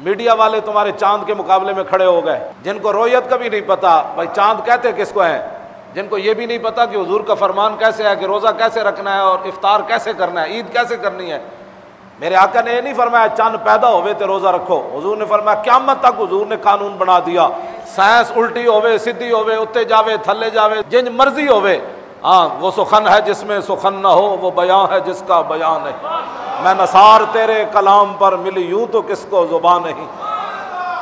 Media والے تمہارے چاند کے مقابلے میں کھڑے ہو گئے، جن کو رویت کا بھی نہیں پتا بھائی چاند کہتے کس کو ہیں، جن کو یہ بھی نہیں پتا کہ حضور کا فرمان کیسے ہے کہ روزہ کیسے رکھنا ہے اور افطار کیسے کرنا ہے، عید کیسے کرنی ہے۔ میرے آقا نے یہ نہیں فرمایا چاند پیدا ہوئے تے روزہ رکھو، حضور نے فرمایا قیامت تک حضور نے قانون بنا دیا، سائنس الٹی ہوئے سیدھی ہوئے اتنے جاوے تھلے جاوے جن مرضی ہوئے، ہاں وہ سخن ہے جس میں سخن نہ ہو، وہ بیان ہے جس کا بیان نہیں، میں نثار تیرے کلام پر ملی یوں تو کس کو زبان نہیں،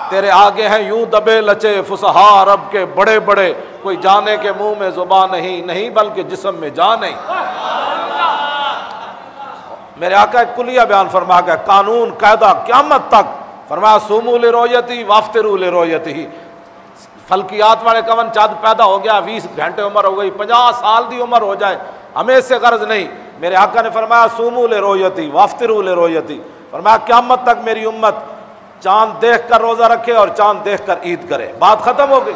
تیرے آگے ہیں یوں دبے لچے فصحا عرب کے بڑے بڑے، کوئی جانے کے منہ میں زبان نہیں بلکہ جسم میں جان نہیں۔ میرے آقا ایک کلیہ بیان فرما گیا، قانون قاعدہ قیامت تک، فرمایا سومو لرؤیتی وافطروا لرؤیتی، فلکیات والے کون چاند پیدا ہو گیا 20 گھنٹے عمر ہو گئی 50 سال دی عمر ہو جائے ہمیں اس سے غرض نہیں، میرے آقا نے فرمایا سومو لرؤیتی وافطروا لرؤیتی، فرمایا قیامت تک میری امت چاند دیکھ کر روزہ رکھے اور چاند دیکھ کر عید کرے، بات ختم ہو گئی۔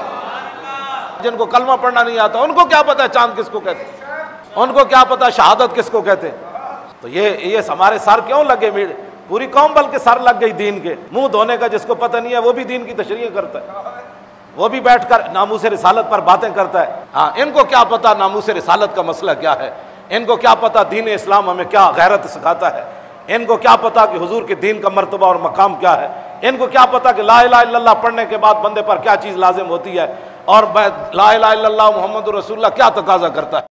جن کو کلمہ پڑھنا نہیں آتا ان کو کیا پتا چاند کس کو کہتے، ان کو کیا پتا شہادت کس کو کہتے، تو یہ ہمارے سر کیوں لگے، پوری قوم بلکہ سر لگ گئی دین کے، منہ دھونے کا جس کو پتہ نہیں ہے وہ بھی دین کی تشریح کرتا ہے، وہ بھی بیٹھ کر ناموس رسالت پر باتیں کرتا ہے۔ ہاں ان کو کیا پتا ناموس رسالت کا مسئلہ کیا ہے، ان کو کیا پتا دین اسلام ہمیں کیا غیرت سکھاتا ہے، ان کو کیا پتا کہ حضور کے دین کا مرتبہ اور مقام کیا ہے، ان کو کیا پتا کہ لا الہ الا اللہ پڑھنے کے بعد بندے پر کیا چیز لازم ہوتی ہے اور لا الہ الا اللہ محمد رسول اللہ کیا تقاضا کرتا ہے۔